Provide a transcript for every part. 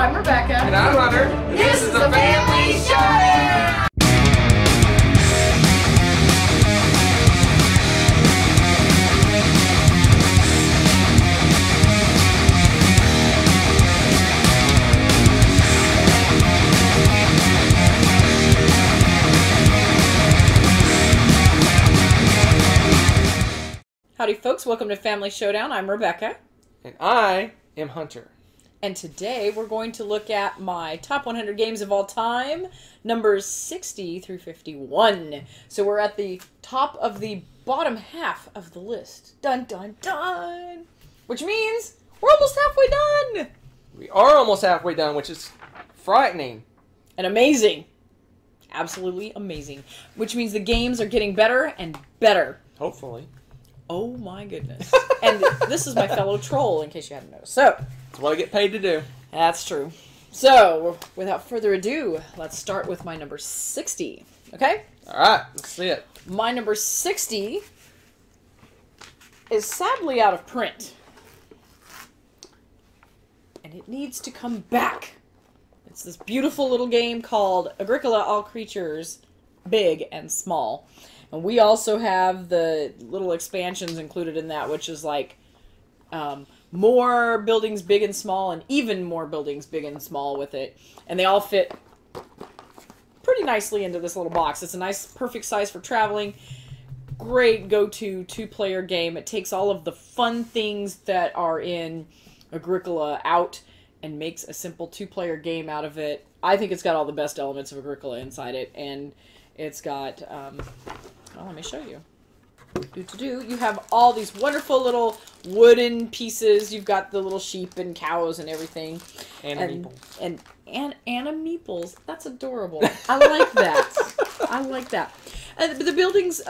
I'm Rebecca. And I'm Hunter. This is the Family Showdown! Howdy folks, welcome to Family Showdown. I'm Rebecca. And I am Hunter. And today we're going to look at my top 100 games of all time, numbers 60 through 51. So we're at the top of the bottom half of the list. Dun dun dun! Which means we're almost halfway done! We are almost halfway done, which is frightening. And amazing. Absolutely amazing. Which means the games are getting better and better. Hopefully. Oh my goodness. And this is my fellow troll, in case you hadn't noticed. So, that's what I get paid to do. That's true. So, without further ado, let's start with my number 60. Okay? Alright, let's see it. My number 60 is sadly out of print. And it needs to come back. It's this beautiful little game called Agricola, All Creatures, Big and Small. And we also have the little expansions included in that, which is like more buildings big and small and even more buildings big and small with it. And they all fit pretty nicely into this little box. It's a nice, perfect size for traveling. Great go-to two-player game. It takes all of the fun things that are in Agricola out and makes a simple two-player game out of it. I think it's got all the best elements of Agricola inside it. And it's got... well, let me show you. You have all these wonderful little wooden pieces. You've got the little sheep and cows and everything. Meeples. And Anna Meeples. That's adorable. I like that. I like that. The buildings,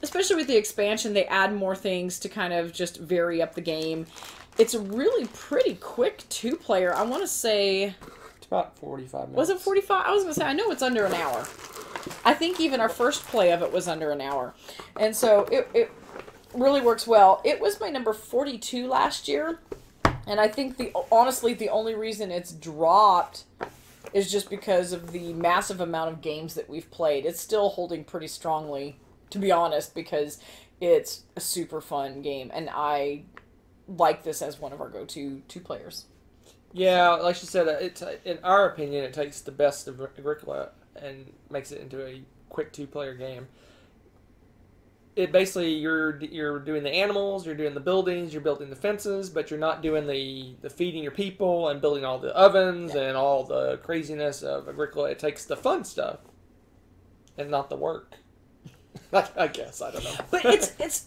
especially with the expansion, they add more things to kind of just vary up the game. It's a really pretty quick two-player. I want to say... It's about 45 minutes. Was it 45? I was going to say, I know it's under an hour. I think even our first play of it was under an hour. And so it really works well. It was my number 42 last year. And I think, honestly, the only reason it's dropped is just because of the massive amount of games that we've played. It's still holding pretty strongly, to be honest, because it's a super fun game. And I like this as one of our go-to two players. Yeah, like you said, in our opinion, it takes the best of Agricola and makes it into a quick two-player game. It basically, you're doing the animals, you're doing the buildings, you're building the fences, but you're not doing the feeding your people and building all the ovens and all the craziness of Agricola. It takes the fun stuff and not the work. I guess, I don't know. But it's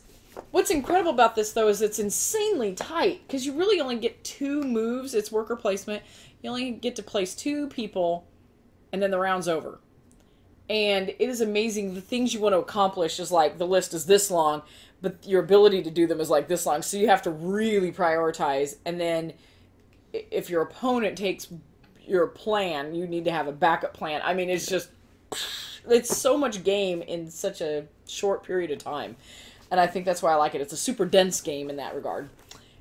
what's incredible about this, though, is it's insanely tight, because you really only get two moves. It's worker placement. You only get to place two people, and then the round's over. And it is amazing. The things you want to accomplish is like, the list is this long, but your ability to do them is like this long. So you have to really prioritize. And then if your opponent takes your plan, you need to have a backup plan. I mean, it's just, it's so much game in such a short period of time. And I think that's why I like it. It's a super dense game in that regard.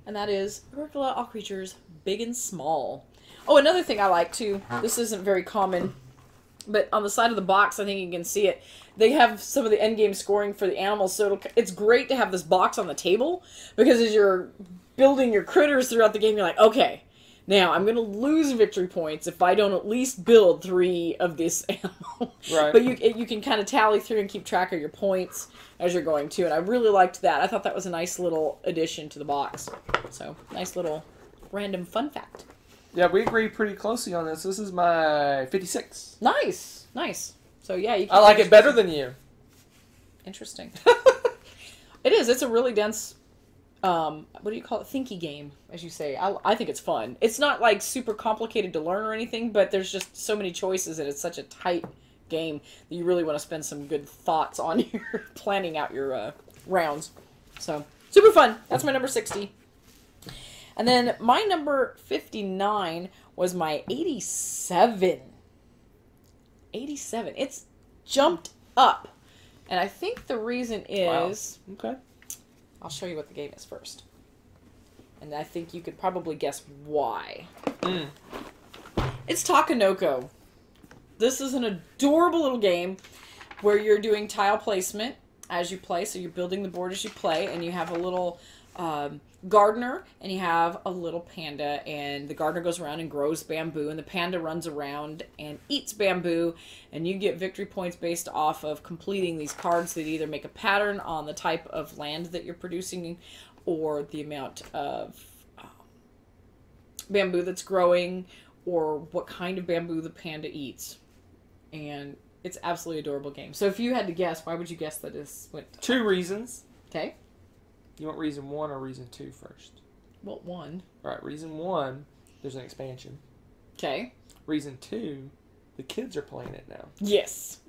And that is Agricola, All Creatures, Big and Small. Oh, another thing I like, too. This isn't very common, but on the side of the box, I think you can see it. They have some of the endgame scoring for the animals, so it's great to have this box on the table, because as you're building your critters throughout the game, you're like, okay, now I'm going to lose victory points if I don't at least build 3 of this animal. Right. But you can kind of tally through and keep track of your points as you're going, too, and I really liked that. I thought that was a nice little addition to the box. So, nice little random fun fact. Yeah, we agree pretty closely on this. This is my 56. Nice, nice. So yeah, you can I like it better than you. Interesting. It is. It's a really dense, what do you call it? Thinky game, as you say. I think it's fun. It's not like super complicated to learn or anything, but there's just so many choices, and it's such a tight game that you really want to spend some good thoughts on your planning out your rounds. So super fun. That's my number 60. And then my number 59 was my 87. 87. It's jumped up. And I think the reason is... Wow. Okay. I'll show you what the game is first. And I think you could probably guess why. It's Takenoko. This is an adorable little game where you're doing tile placement as you play. So you're building the board as you play, and you have a little gardener, and you have a little panda, and the gardener goes around and grows bamboo, and the panda runs around and eats bamboo, and you get victory points based off of completing these cards that either make a pattern on the type of land that you're producing or the amount of bamboo that's growing or what kind of bamboo the panda eats. And it's absolutely adorable game. So if you had to guess, why would you guess that this went? 2 reasons. Okay. You want reason 1 or reason 2 first? Well, 1. All right, reason 1, there's an expansion. Okay. Reason 2, the kids are playing it now. Yes.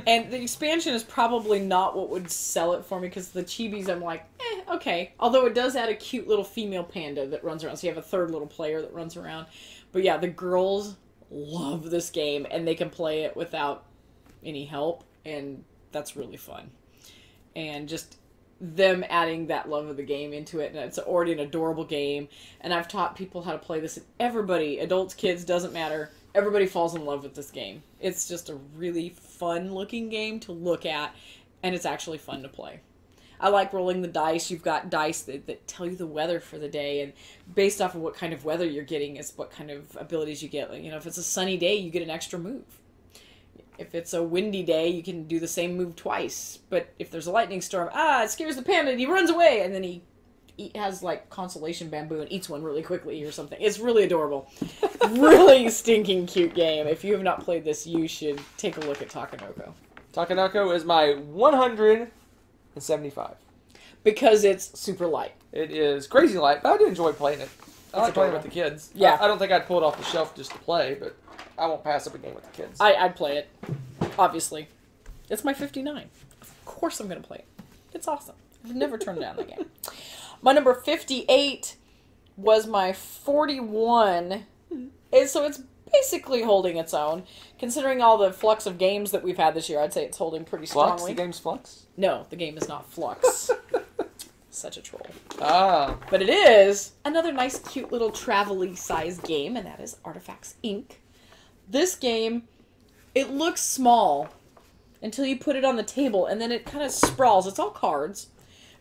And the expansion is probably not what would sell it for me, because the chibis, I'm like, okay. Although it does add a cute little female panda that runs around. So you have a third little player that runs around. But yeah, the girls love this game, and they can play it without any help, and that's really fun. And just them adding that love of the game into it, and it's already an adorable game, and I've taught people how to play this, and everybody, adults, kids, doesn't matter, everybody falls in love with this game. It's just a really fun looking game to look at, and it's actually fun to play. I like rolling the dice. You've got dice that tell you the weather for the day, and based off of what kind of weather you're getting is what kind of abilities you get. You know, if it's a sunny day, you get an extra move. If it's a windy day, you can do the same move twice. But if there's a lightning storm, it scares the panda and he runs away, and then he has like consolation bamboo and eats one really quickly or something. It's really adorable. Really stinking cute game. If you have not played this, you should take a look at Takenoko. Takenoko is my 175. Because it's super light. It is crazy light, but I do enjoy playing it. I like playing with the kids. Yeah. I don't think I'd pull it off the shelf just to play, but I won't pass up a game with the kids. I'd play it, obviously. It's my 59. Of course I'm going to play it. It's awesome. I've never turned down the game. My number 58 was my 41. And so it's basically holding its own. Considering all the flux of games that we've had this year, I'd say it's holding pretty strongly. Flux? The game's Flux? No, the game is not Flux. Such a troll. Ah. But it is another nice, cute little travel-y sized game, and that is Artifacts, Inc. This game, it looks small until you put it on the table, and then it kind of sprawls. It's all cards,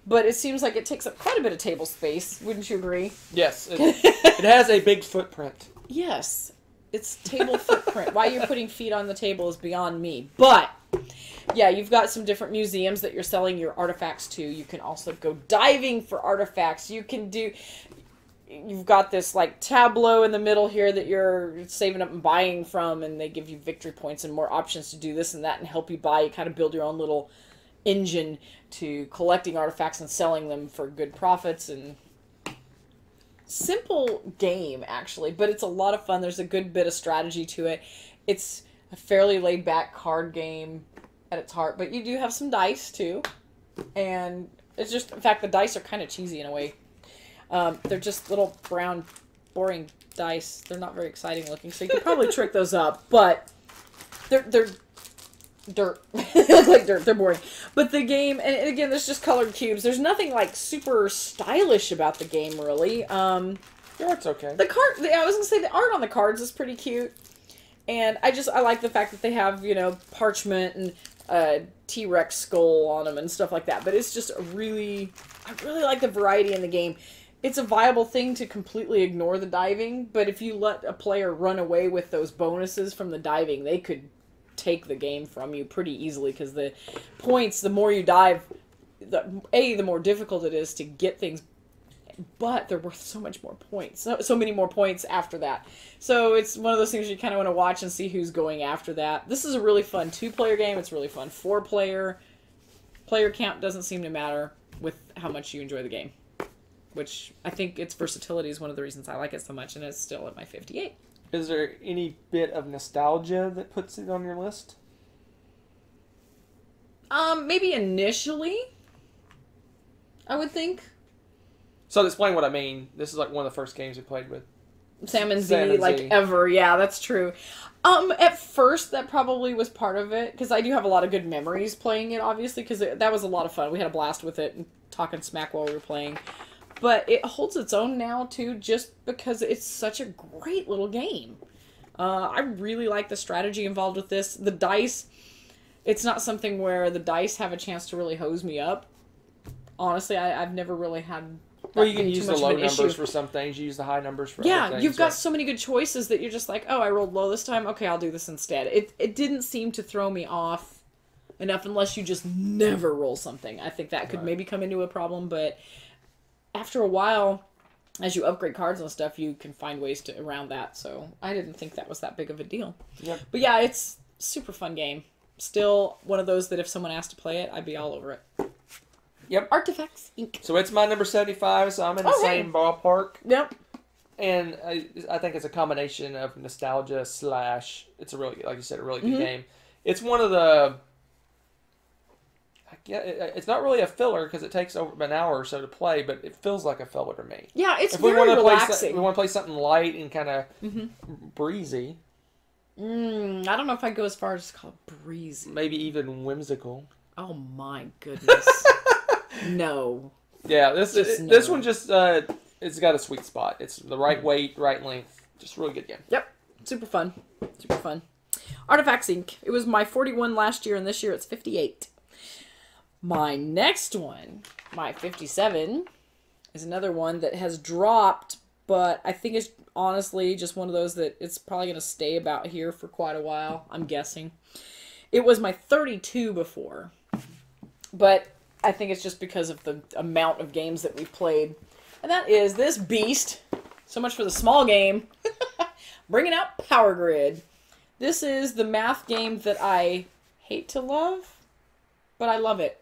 but it seems like it takes up quite a bit of table space. Wouldn't you agree? Yes. It has a big footprint. Yes. It's table footprint. Why you're putting feet on the table is beyond me. But, yeah, you've got some different museums that you're selling your artifacts to. You can also go diving for artifacts. You can do... You've got this, like, tableau in the middle here that you're saving up and buying from, and they give you victory points and more options to do this and that and help you buy. You kind of build your own little engine to collecting artifacts and selling them for good profits. And simple game, actually, but it's a lot of fun. There's a good bit of strategy to it. It's a fairly laid-back card game at its heart, but you do have some dice, too. And it's just, in fact, the dice are kind of cheesy in a way. They're just little brown, boring dice. They're not very exciting looking, so you could probably trick those up, but they're dirt. They look like dirt. They're boring. But the game, and again, there's just colored cubes. There's nothing, like, super stylish about the game, really. The art's okay. The card, I was going to say, the art on the cards is pretty cute. And I like the fact that they have, you know, parchment and T-Rex skull on them and stuff like that. But it's just I really like the variety in the game. It's a viable thing to completely ignore the diving, but if you let a player run away with those bonuses from the diving, they could take the game from you pretty easily, because the points, the more you dive, the more difficult it is to get things, but they're worth so much more points. So many more points after that. So it's one of those things you kind of want to watch and see who's going after that. This is a really fun 2-player game. It's really fun 4-player. Player count doesn't seem to matter with how much you enjoy the game, which I think its versatility is one of the reasons I like it so much, and it's still at my 58. Is there any bit of nostalgia that puts it on your list? Maybe initially, I would think. So to explain what I mean, this is like one of the first games we played with Sam and Sam Z, and like Z. ever. Yeah, that's true. At first, that probably was part of it, because I do have a lot of good memories playing it, obviously, because that was a lot of fun. We had a blast with it and talking smack while we were playing. But it holds its own now, too, just because it's such a great little game. I really like the strategy involved with this. The dice, it's not something where the dice have a chance to really hose me up. Honestly, I've never really had. Well, you can use the low numbers for some things. You use the high numbers for other things. You've got so many good choices that you're just like, oh, I rolled low this time. Okay, I'll do this instead. It didn't seem to throw me off enough unless you just never roll something. I think that could maybe come into a problem, but after a while, as you upgrade cards and stuff, you can find ways to around that. So I didn't think that was that big of a deal. Yep. But yeah, it's a super fun game. Still one of those that if someone asked to play it, I'd be all over it. Yep. Artifacts Inc. So it's my number 75, so I'm in the same ballpark. Yep. And I think it's a combination of nostalgia / it's a really, like you said, a really good game. It's one of the... it's not really a filler because it takes over an hour or so to play, but it feels like a filler to me. Yeah, it's if very relaxing. We want to play something light and kind of breezy. I don't know if I'd go as far as to call it breezy. Maybe even whimsical. Oh my goodness. No. Yeah, this one just it's got a sweet spot. It's the right weight, right length. Just really good game. Yep. Super fun. Super fun. Artifacts Inc. It was my 41 last year, and this year it's 58. My next one, my 57, is another one that has dropped, but I think it's honestly just one of those that it's probably going to stay about here for quite a while, I'm guessing. It was my 32 before, but I think it's just because of the amount of games that we've played. And that is this beast. So much for the small game. Bringing out Power Grid. This is the math game that I hate to love, but I love it.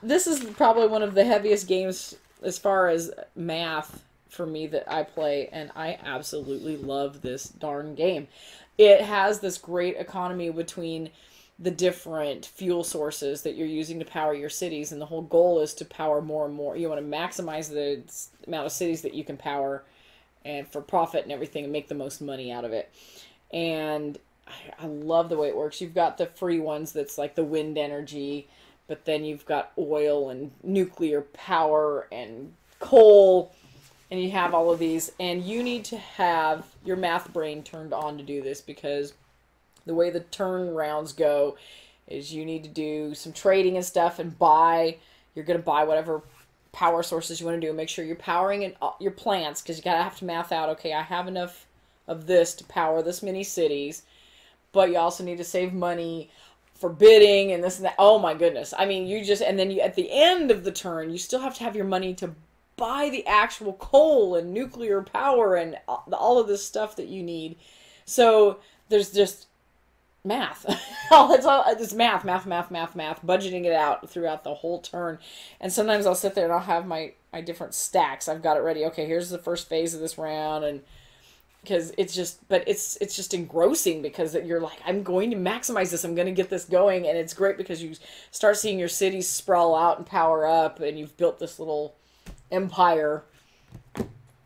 This is probably one of the heaviest games as far as math for me that I play, and I absolutely love this darn game. It has this great economy between the different fuel sources that you're using to power your cities, and the whole goal is to power more and more. You want to maximize the amount of cities that you can power and for profit and everything and make the most money out of it. And I love the way it works. You've got the free ones that's like the wind energy, but then you've got oil and nuclear power and coal, and you have all of these, and you need to have your math brain turned on to do this, because the way the turn rounds go is you need to do some trading and stuff and buy. You're going to buy whatever power sources you want to do. Make sure you're powering your plants, because you got to have to math out, okay, I have enough of this to power this many cities, but you also need to save money for bidding and this and that. Oh my goodness. I mean, and then at the end of the turn, you still have to have your money to buy the actual coal and nuclear power and all of this stuff that you need. So there's just math. It's math, budgeting it out throughout the whole turn. And sometimes I'll sit there and I'll have my different stacks. I've got it ready. Okay, here's the first phase of this round, and because it's just engrossing, because you're like, I'm going to maximize this. I'm going to get this going, and it's great because you start seeing your cities sprawl out and power up, and you've built this little empire.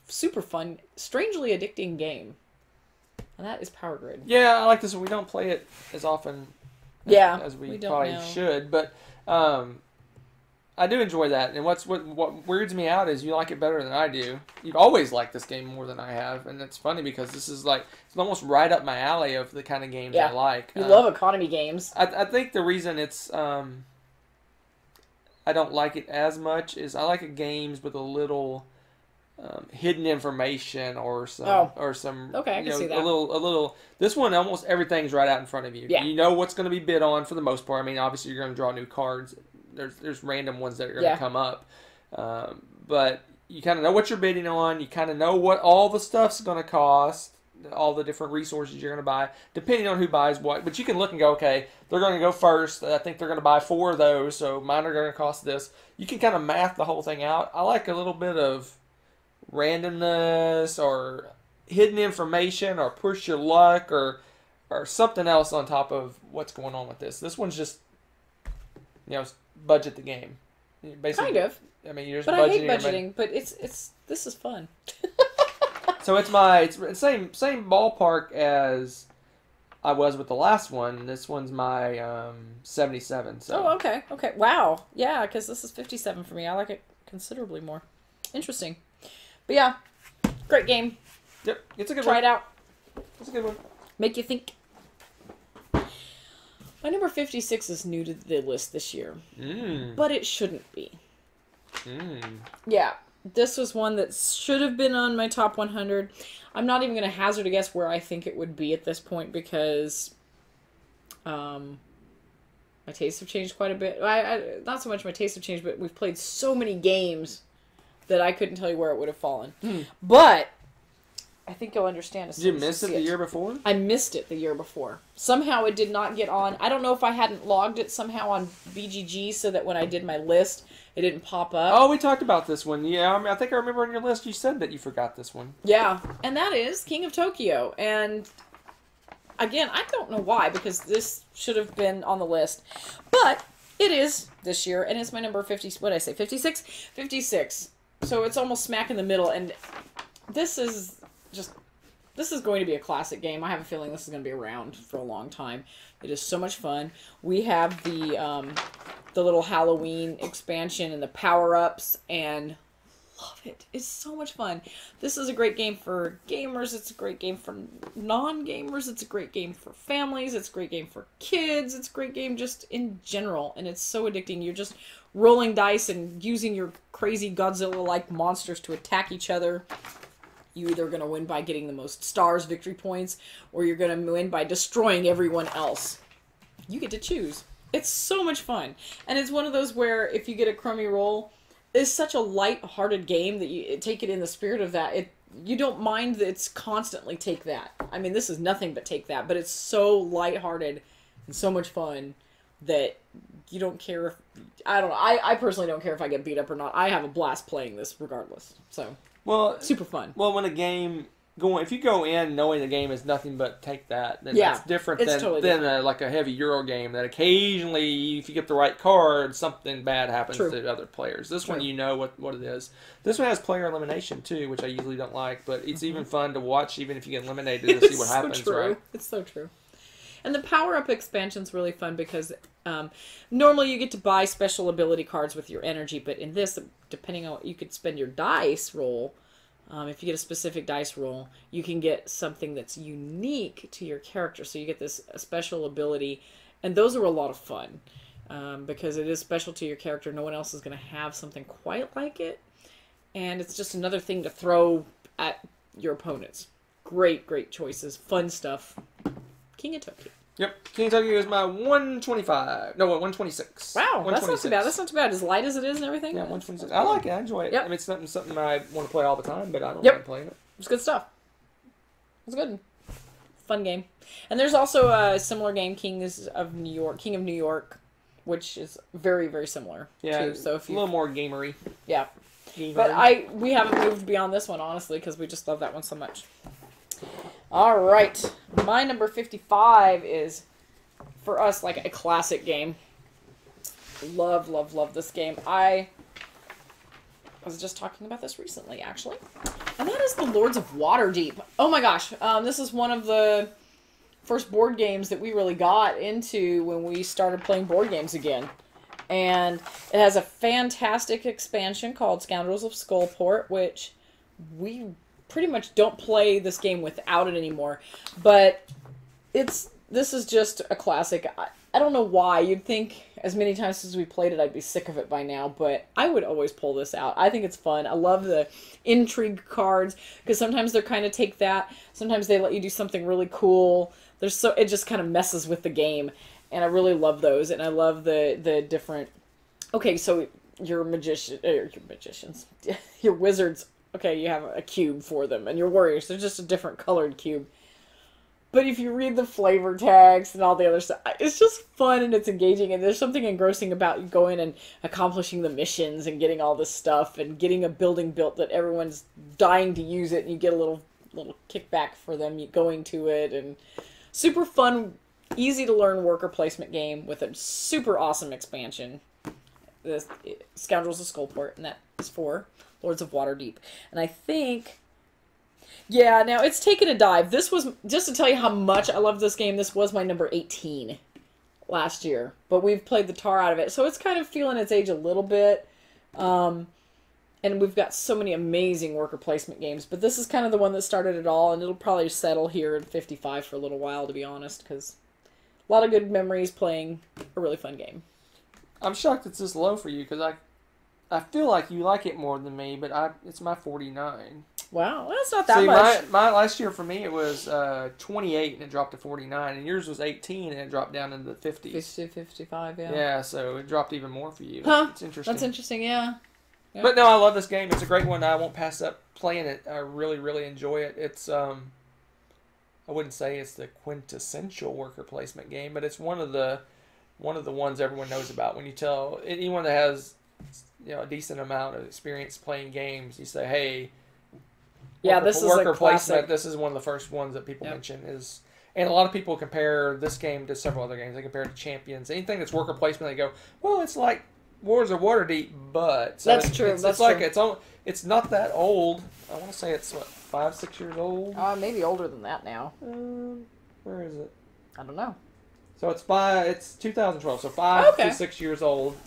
Super fun, strangely addicting game. And that is Power Grid. Yeah, I like this one. We don't play it as often as we probably should, but I do enjoy that. And what weirds me out is you like it better than I do. You've always liked this game more than I have, and it's funny because this is like, it's almost right up my alley of the kind of games I like. You love economy games. I think the reason it's I don't like it as much is I like games with a little hidden information or some okay, I can see that. a little. This one, almost everything's right out in front of you. Yeah. You know what's going to be bid on for the most part. I mean, obviously you're going to draw new cards. There's random ones that are going to come up, but you kind of know what you're bidding on. You kind of know what all the stuff's going to cost, all the different resources you're going to buy, depending on who buys what. But you can look and go, okay, they're going to go first. I think they're going to buy 4 of those, so mine are going to cost this. You can kind of math the whole thing out. I like a little bit of randomness or hidden information or push your luck or something else on top of what's going on with this. This one's just, budget the game. Basically, kind of. I mean, you're just budgeting. But I hate budgeting, but this is fun. So it's same ballpark as I was with the last one. This one's my 77. So. Oh, okay. Wow. Yeah, because this is 57 for me. I like it considerably more. Interesting. But yeah, great game. Yep, it's a good Try one. it out. That's a good one. Make you think. My number 56 is new to the list this year. But it shouldn't be. Yeah. This was one that should have been on my top 100. I'm not even going to hazard a guess where I think it would be at this point because my tastes have changed quite a bit. Not so much my tastes have changed, but we've played so many games that I couldn't tell you where it would have fallen. But I think you'll understand. Did you miss it the year before? I missed it the year before. Somehow it did not get on. I don't know if I hadn't logged it somehow on BGG so that when I did my list, it didn't pop up. Oh, we talked about this one. Yeah, I think I remember on your list you said that you forgot this one. Yeah, and that is King of Tokyo. And again, I don't know why, because this should have been on the list. But it is this year, and it's my number 50. What did I say? 56? 56. So it's almost smack in the middle, and this is going to be a classic game. I have a feeling this is going to be around for a long time. It is so much fun. We have the little Halloween expansion and the power-ups, and love it. It's so much fun. This is a great game for gamers. It's a great game for non-gamers. It's a great game for families. It's a great game for kids. It's a great game just in general, and it's so addicting. You're just rolling dice and using your crazy Godzilla-like monsters to attack each other. You're either going to win by getting the most stars, victory points, or you're going to win by destroying everyone else. You get to choose. It's so much fun. And it's one of those where if you get a crummy roll, it's such a light-hearted game that you take it in the spirit of that. You don't mind that it's constantly take that. I mean, this is nothing but take that, but it's so light-hearted and so much fun that you don't care if... I don't know. I personally don't care if I get beat up or not. I have a blast playing this regardless. So... Well, super fun. Well, when a game if you go in knowing the game is nothing but take that, then that's different than like a heavy Euro game that occasionally, if you get the right card, something bad happens to other players. This one, you know what it is. This one has player elimination too, which I usually don't like, but it's even fun to watch, even if you get eliminated, to see what happens. Right? It's so true. And the power-up expansion's really fun because normally you get to buy special ability cards with your energy, but in this, depending on what you could spend your dice roll, if you get a specific dice roll, you can get something that's unique to your character. So you get this special ability, and those are a lot of fun because it is special to your character. No one else is going to have something quite like it, and it's just another thing to throw at your opponents. Great, great choices. Fun stuff. King of Tokyo. Yep. King of Tokyo is my 125. No, 126. Wow, that's not too bad. That's not too bad. As light as it is and everything. Yeah, 126. I like it. I enjoy it. Yep. I mean, it's something I want to play all the time, but I don't mind playing it. It's good stuff. It's good. Fun game. And there's also a similar game, King of New York, which is very, very similar. Yeah, too. So if a little more gamery. Yeah. But we haven't moved beyond this one, honestly, because we just love that one so much. All right, my number 55 is, for us, like a classic game. Love, love, love this game. I was just talking about this recently, actually. And that is the Lords of Waterdeep. Oh my gosh, this is one of the first board games that we really got into when we started playing board games again. And it has a fantastic expansion called Scoundrels of Skullport, which we pretty much don't play this game without it anymore, but this is just a classic. I don't know why. You'd think as many times as we played it I'd be sick of it by now, but I would always pull this out. I think it's fun. I love the intrigue cards because sometimes they're kind of take that. Sometimes they let you do something really cool. It just kind of messes with the game, and I really love those. And I love the different. Okay, so your magicians, your wizards. Okay, you have a cube for them, and your warriors, they're just a different colored cube. But if you read the flavor text and all the other stuff, it's just fun and it's engaging, and there's something engrossing about you going and accomplishing the missions and getting all this stuff and getting a building built that everyone's dying to use it, and you get a little kickback for them going to it, and super fun, easy to learn worker placement game with a super awesome expansion. The Scoundrels of Skullport, and that is for Lords of Waterdeep. And I think, yeah, now it's taken a dive. This was, just to tell you how much I love this game, this was my number 18 last year. But we've played the tar out of it. So it's kind of feeling its age a little bit. And we've got so many amazing worker placement games, but this is kind of the one that started it all, and it'll probably settle here at 55 for a little while, to be honest, because a lot of good memories playing a really fun game. I'm shocked it's this low for you, because I feel like you like it more than me, but it's my 49. Wow, well, that's not that much. My last year for me, it was 28, and it dropped to 49, and yours was 18, and it dropped down into the 50s. 50, 55, yeah. Yeah, so it dropped even more for you. Huh, it's interesting. that's interesting, yeah. Yep. But no, I love this game. It's a great one. I won't pass up playing it. I really, really enjoy it. It's I wouldn't say it's the quintessential worker placement game, but it's one of the ones everyone knows about. When you tell anyone that has a decent amount of experience playing games, you say, "Hey, this is worker a placement." classic. This is one of the first ones that people mention is. And a lot of people compare this game to several other games. They compare it to Champions. Anything that's worker placement, they go, "Well, it's like Wars of Waterdeep," but so that's true. It's not that old. I want to say it's 5-6 years old. Maybe older than that now. Where is it? I don't know. So it's 2012, so 5 to 6 years old.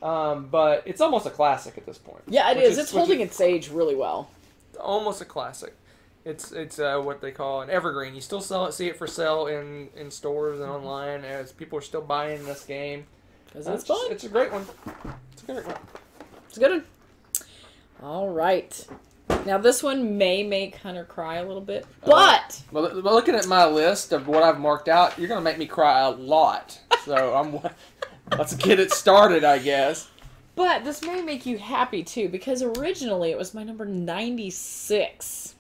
But it's almost a classic at this point. Yeah, it is. It's holding its age really well. Almost a classic. It's what they call an evergreen. You still see it for sale in stores and online, as people are still buying this game. Because it's fun. It's a great one. It's a great one. It's a good one. All right. Now, this one may make Hunter cry a little bit, but... But looking at my list of what I've marked out, you're going to make me cry a lot. So let's get it started, I guess. But this may make you happy, too, because originally it was my number 96.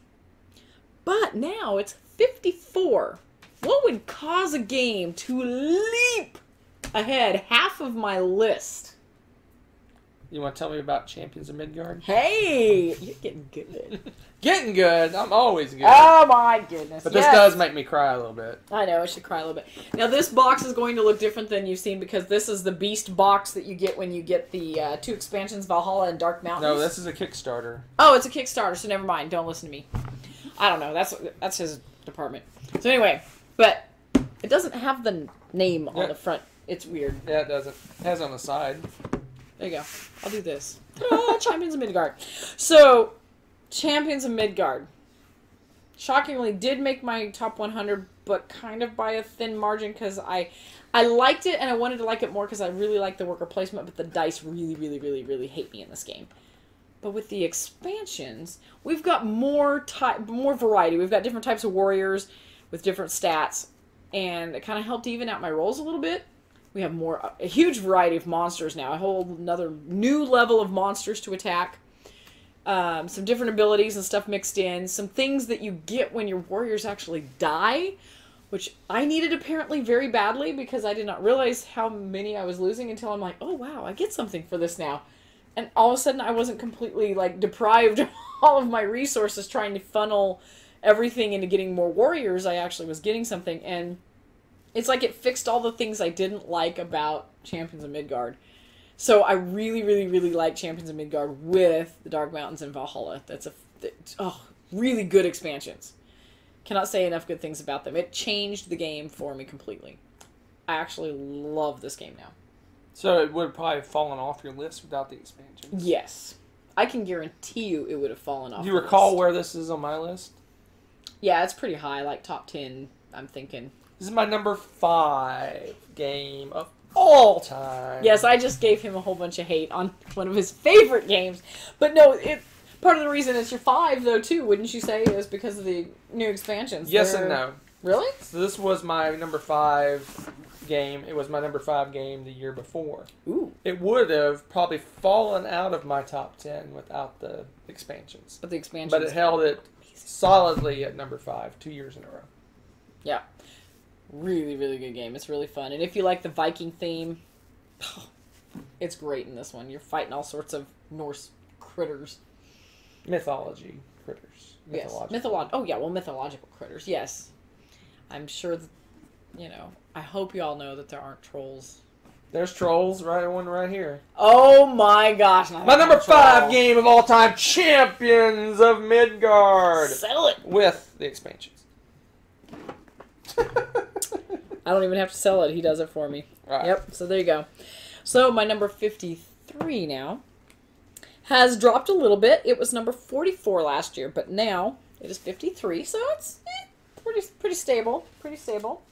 But now it's 54. What would cause a game to leap ahead half of my list? You want to tell me about Champions of Midgard? Hey! You're getting good. Getting good? I'm always good. Oh my goodness. But this does make me cry a little bit. I know, I should cry a little bit. Now this box is going to look different than you've seen, because this is the Beast box that you get when you get the 2 expansions, Valhalla and Dark Mountains. No, this is a Kickstarter. Oh, it's a Kickstarter, so never mind. Don't listen to me. I don't know. That's his department. So anyway, but it doesn't have the name on the front. It's weird. Yeah, it doesn't. It has it on the side. There you go. I'll do this. Champions of Midgard. So, Champions of Midgard. Shockingly, did make my top 100, but kind of by a thin margin, because I liked it, and I wanted to like it more because I really like the worker placement, but the dice really, really, really, really hate me in this game. But with the expansions, we've got more variety. We've got different types of warriors with different stats, and it kind of helped even out my rolls a little bit. We have a huge variety of monsters now. A whole another new level of monsters to attack. Some different abilities and stuff mixed in. Some things that you get when your warriors actually die, which I needed apparently very badly, because I did not realize how many I was losing until I'm like, oh wow, I get something for this now. And all of a sudden I wasn't completely deprived of all of my resources trying to funnel everything into getting more warriors. I actually was getting something, and it's like it fixed all the things I didn't like about Champions of Midgard. So I really, really, really like Champions of Midgard with the Dark Mountains and Valhalla. That's really good expansions. Cannot say enough good things about them. It changed the game for me completely. I actually love this game now. So it would have probably fallen off your list without the expansions? Yes. I can guarantee you it would have fallen off. Do you recall where this is on my list? Yeah, it's pretty high, like top 10, I'm thinking. This is my number 5 game of all time. Yes, I just gave him a whole bunch of hate on one of his favorite games. But no, part of the reason it's your 5, though, too, wouldn't you say, is because of the new expansions? Yes and no. Really? So this was my number 5 game. It was my number 5 game the year before. Ooh. It would have probably fallen out of my top 10 without the expansions. But the expansions. But it held it solidly at number 5 2 years in a row. Yeah. Really, really good game. It's really fun. And if you like the Viking theme, it's great in this one. You're fighting all sorts of Norse critters. Mythology critters. Mythological critters, yes. I'm sure that, I hope you all know that there aren't trolls. There's trolls, one right here. Oh my gosh. My number 5 game of all time, Champions of Midgard. Settle it. With the expansions. I don't even have to sell it. He does it for me. Right. Yep, so there you go. So my number 53 now has dropped a little bit. It was number 44 last year, but now it is 53, so it's pretty stable. Pretty stable.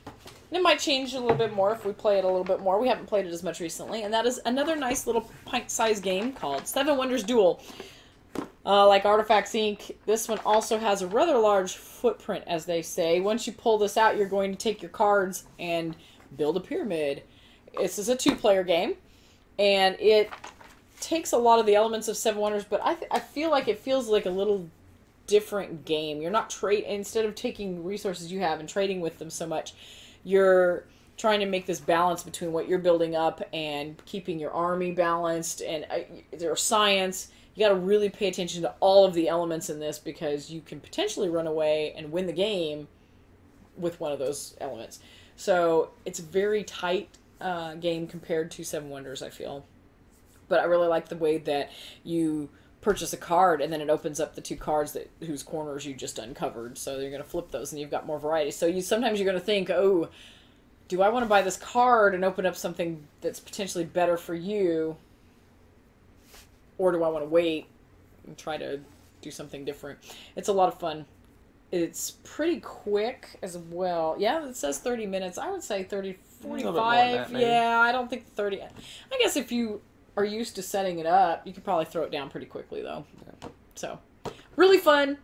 And it might change a little bit more if we play it a little bit more. We haven't played it as much recently, and that is another nice little pint-sized game called Seven Wonders Duel. Like Artifacts Inc., this one also has a rather large footprint, as they say. Once you pull this out, you're going to take your cards and build a pyramid. This is a 2-player game, and it takes a lot of the elements of Seven Wonders, but I feel like it feels like a little different game. You're not instead of taking resources you have and trading with them so much, you're trying to make this balance between what you're building up and keeping your army balanced, and there's science. You got to really pay attention to all of the elements in this because you can potentially run away and win the game with one of those elements. So it's a very tight game compared to Seven Wonders, I feel. But I really like the way that you purchase a card and then it opens up the 2 cards whose corners you just uncovered. So you're going to flip those and you've got more variety. So sometimes you're going to think, oh, do I want to buy this card and open up something that's potentially better for you? Or do I want to wait and try to do something different? It's a lot of fun. It's pretty quick as well. Yeah, it says 30 minutes. I would say 30, 45. Yeah, I don't think 30. I guess if you are used to setting it up, you could probably throw it down pretty quickly, though. Yeah. So, really fun.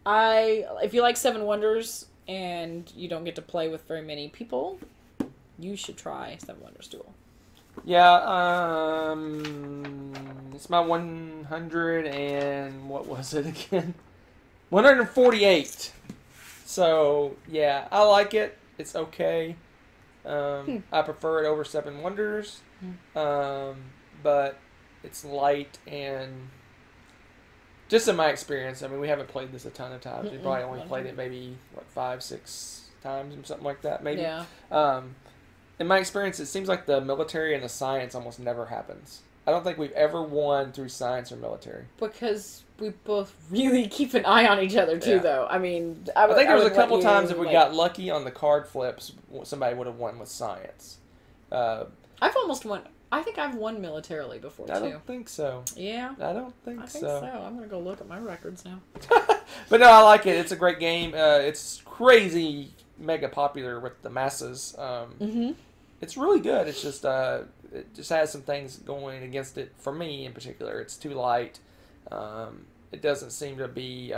If you like Seven Wonders and you don't get to play with very many people, you should try Seven Wonders Duel. Yeah, it's my 100 and what was it again? 148. So, yeah, I like it. It's okay. I prefer it over Seven Wonders. But it's light and just in my experience, I mean, we haven't played this a ton of times. We probably only played it maybe, 5, 6 times or something like that, maybe. Yeah. In my experience, it seems like the military and the science almost never happens. I don't think we've ever won through science or military. Because we both really keep an eye on each other, too, though. I mean, I think there was a couple times if we got lucky on the card flips, somebody would have won with science. I've almost won. I think I've won militarily before, too. I don't think so. Yeah? I don't think so. I'm going to go look at my records now. But no, I like it. It's a great game. It's crazy mega popular with the masses. It's really good. It's just it just has some things going against it for me in particular. It's too light. It doesn't seem to be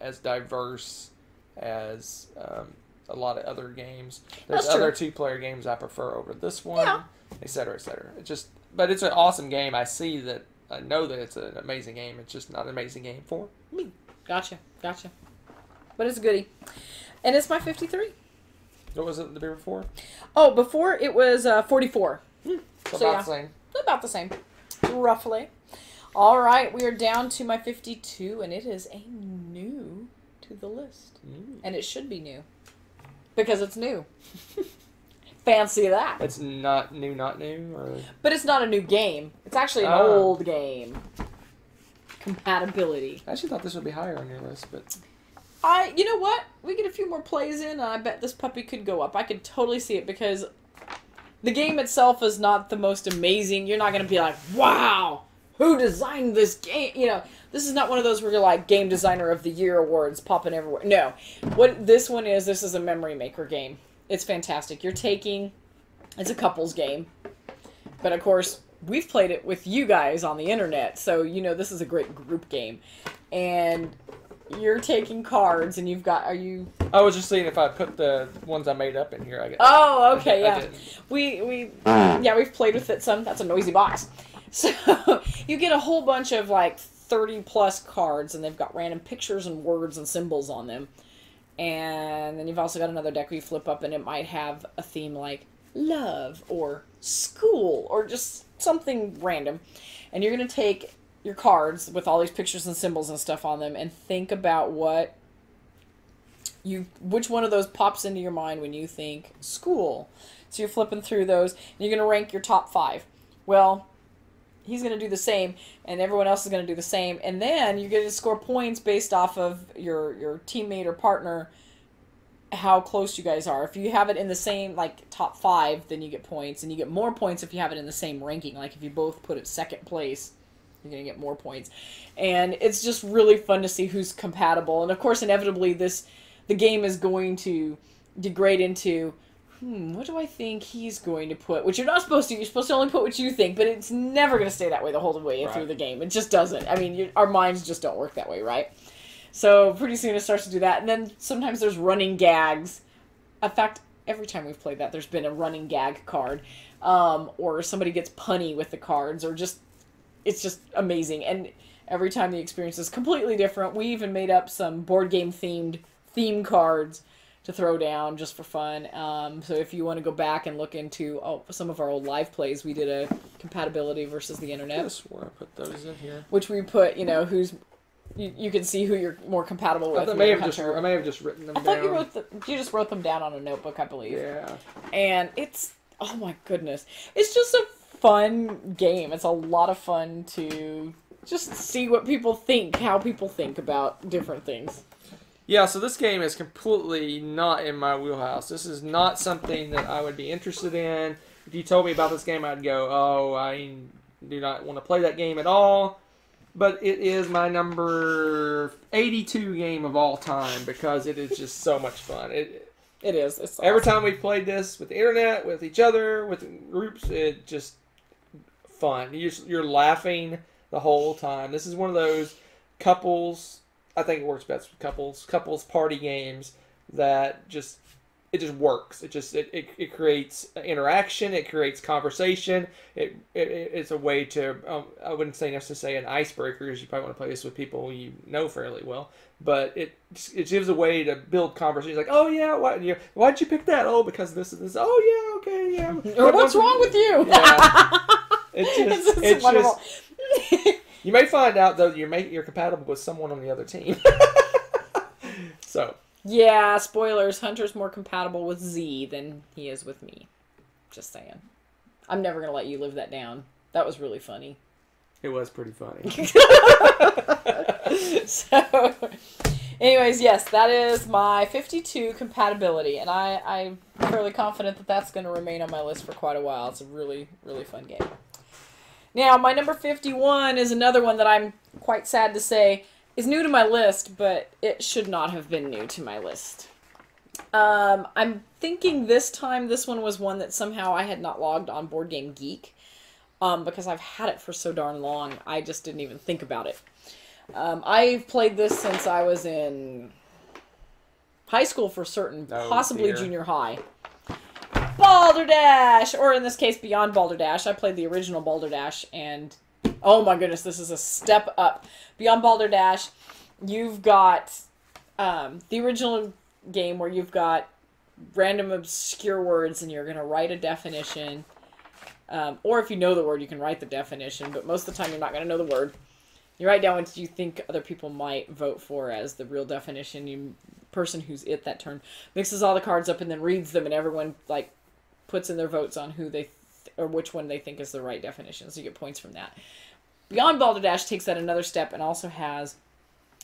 as diverse as a lot of other games. There's other 2-player games I prefer over this one, et cetera, et cetera. But it's an awesome game. I know that it's an amazing game. It's just not an amazing game for me. Gotcha. But it's a goodie. And it's my 53. What was it the year before? Oh, before it was 44. So about the same. About the same. Roughly. All right, we are down to my 52, and it is a new to the list. And it should be new. Because it's new. Fancy that. It's not new, or... But it's not a new game. It's actually an old game. Compatibility. I actually thought this would be higher on your list, but... You know what? We get a few more plays in, and I bet this puppy could go up. I could totally see it, because the game itself is not the most amazing. You're not going to be like, wow, who designed this game? You know, this is not one of those where you're like, Game Designer of the Year awards popping everywhere. No. What this one is, this is a memory maker game. It's fantastic. It's a couples game. But, of course, we've played it with you guys on the internet, so you know this is a great group game. And... you're taking cards, and you've got. I was just seeing if I put the ones I made up in here. Oh, okay, yeah. We've played with it some. That's a noisy box. So you get a whole bunch of 30+ cards, and they've got random pictures and words and symbols on them. And then you've also got another deck where you flip up, and it might have a theme like love or school or just something random. And you're gonna take your cards with all these pictures and symbols and stuff on them and think about which one of those pops into your mind when you think school. So you're flipping through those and you're going to rank your top 5. Well, he's going to do the same and everyone else is going to do the same. And then you're going to score points based off of your teammate or partner, how close you guys are. If you have it in the same, top 5, then you get points. And you get more points if you have it in the same ranking. Like if you both put it second place. you're going to get more points. And it's just really fun to see who's compatible. And of course, inevitably, the game is going to degrade into, what do I think he's going to put? Which you're not supposed to. You're supposed to only put what you think, but it's never going to stay that way the whole way through the game. It just doesn't. I mean, our minds just don't work that way, right? So pretty soon it starts to do that. And then sometimes there's running gags. In fact, every time we've played that, there's been a running gag card. Or somebody gets punny with the cards, or it's just amazing. And every time the experience is completely different. We even made up some board game theme cards to throw down just for fun. So if you want to go back and look into some of our old live plays, we did a compatibility versus the internet. I swore I put those in here. Which we put, who's you can see who you're more compatible with. I may have just written them down. I thought you just wrote them down on a notebook, I believe. Yeah. And it's, oh my goodness, it's just a fun game. It's a lot of fun to just see what people think, how people think about different things. Yeah, so this game is completely not in my wheelhouse. This is not something that I would be interested in. If you told me about this game, I'd go, oh, I do not want to play that game at all. But it is my number 82 game of all time because it is just so much fun. It is. It's awesome. Every time we've played this with the internet, with each other, with groups, it just fun. You're laughing the whole time. This is one of those couples. I think it works best with couples party games that just works. It creates interaction. It creates conversation. It's a way to I wouldn't say necessarily an icebreaker, because you probably want to play this with people you know fairly well. But it gives a way to build conversation. Like, oh yeah, why'd you pick that? Oh, because this is this. Oh yeah, okay, yeah. Or what's wrong with you? Yeah. It's wonderful. You may find out though you're compatible with someone on the other team. So. Yeah, spoilers. Hunter's more compatible with Z than he is with me. Just saying. I'm never gonna let you live that down. That was really funny. It was pretty funny. So, anyways, yes, that is my 52 compatibility, and I'm fairly confident that that's going to remain on my list for quite a while. It's a really, really fun game. Now, my number 51 is another one that I'm quite sad to say is new to my list, but it should not have been new to my list. I'm thinking this time this one was one that somehow I had not logged on Board Game Geek, because I've had it for so darn long, I just didn't even think about it. I've played this since I was in high school for certain, possibly junior high. Balderdash! Or in this case, beyond Balderdash. I played the original Balderdash, and oh my goodness, this is a step up. Beyond Balderdash, you've got the original game where you've got random obscure words and you're going to write a definition. Or if you know the word, you can write the definition, but most of the time you're not going to know the word. You write down what you think other people might vote for as the real definition. Person who's it that turn mixes all the cards up and then reads them, and everyone puts in their votes on who or which one they think is the right definition. So you get points from that. Beyond Balderdash takes that another step and also has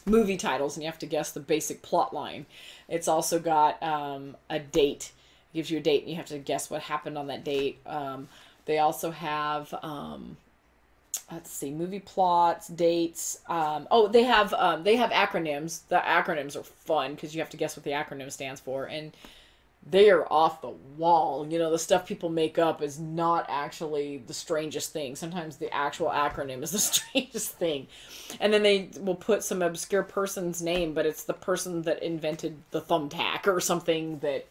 movie titles, and you have to guess the basic plot line. It's also got a date. It gives you a date, and you have to guess what happened on that date. They also have let's see, movie plots, dates. They have acronyms. The acronyms are fun because you have to guess what the acronym stands for, and they are off the wall. The stuff people make up is not actually the strangest thing. Sometimes the actual acronym is the strangest thing. And then they will put some obscure person's name, but it's the person that invented the thumbtack or something that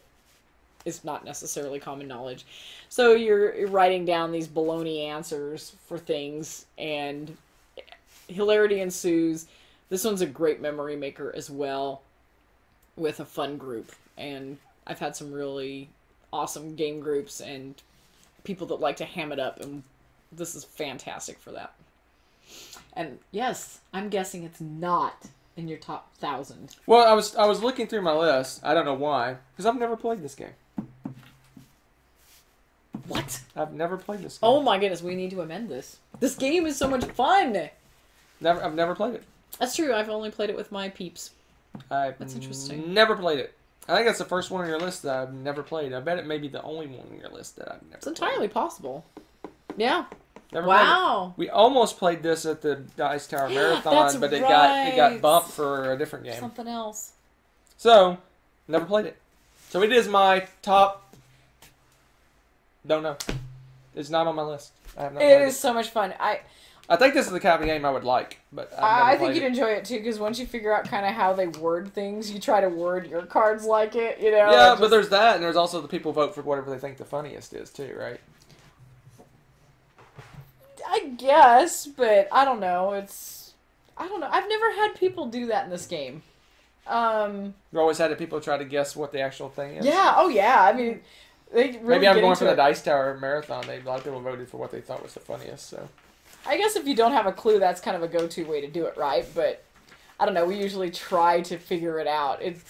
is not necessarily common knowledge. So you're writing down these baloney answers for things, and hilarity ensues. This one's a great memory maker as well, with a fun group. And I've had some really awesome game groups and people that like to ham it up, and this is fantastic for that. And yes, I'm guessing it's not in your top 1,000. Well, I was looking through my list. I don't know why, because I've never played this game. What? I've never played this game. Oh my goodness, we need to amend this. This game is so much fun. I've never played it. That's true. I've only played it with my peeps. That's interesting. Never played it. I think that's the first one on your list that I've never played. I bet it may be the only one on your list that I've never played. It's entirely possible. Yeah. Never played it. Wow. We almost played this at the Dice Tower Marathon, That's but it right. got bumped for a different game. Something else. So, never played it. So it is my top. Don't know. It's not on my list. I have not. It is so much fun. I think this is the kind of game I would like, but I think you'd enjoy it too, because once you figure out kind of how they word things, you try to word your cards like it, you know? Yeah, but there's that, and there's also the people vote for whatever they think the funniest is too, right? I guess, but I don't know. I don't know. I've never had people do that in this game. You always had people try to guess what the actual thing is. Yeah, oh yeah. I mean, they really Maybe I'm get going into for the it. Dice Tower Marathon. A lot of people voted for what they thought was the funniest, so... I guess if you don't have a clue, that's kind of a go-to way to do it, right? But I don't know. We usually try to figure it out. It's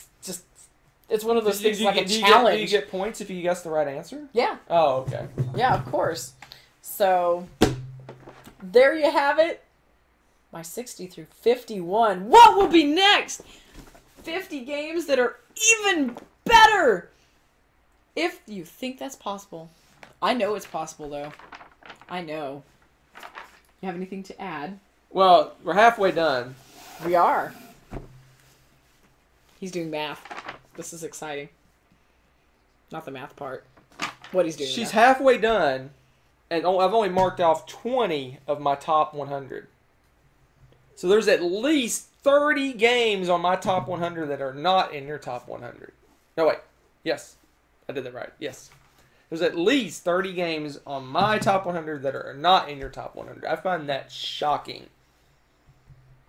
one of those things like a challenge. Do you get points if you guess the right answer? Yeah. Oh, okay. Yeah, of course. So, there you have it. My 60 through 51. What will be next? 50 games that are even better! If you think that's possible. I know it's possible, though. I know. You have anything to add? Well, we're halfway done. We are. He's doing math. This is exciting. Not the math part. What he's doing. She's halfway done, and I've only marked off 20 of my top 100. So there's at least 30 games on my top 100 that are not in your top 100. No, wait. Yes. I did that right. Yes. There's at least 30 games on my top 100 that are not in your top 100. I find that shocking.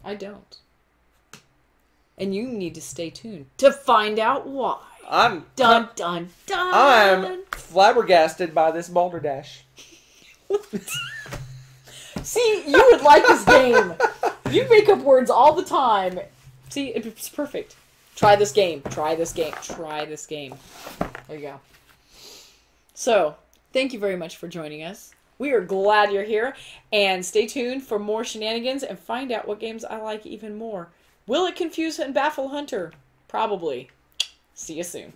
I don't. And you need to stay tuned to find out why. I'm Dun, dun, dun. I'm flabbergasted by this Balderdash. See, you would like this game. You make up words all the time. See, it's perfect. Try this game. Try this game. Try this game. There you go. So, thank you very much for joining us. We are glad you're here. And stay tuned for more shenanigans and find out what games I like even more. Will it confuse and baffle Hunter? Probably. See you soon.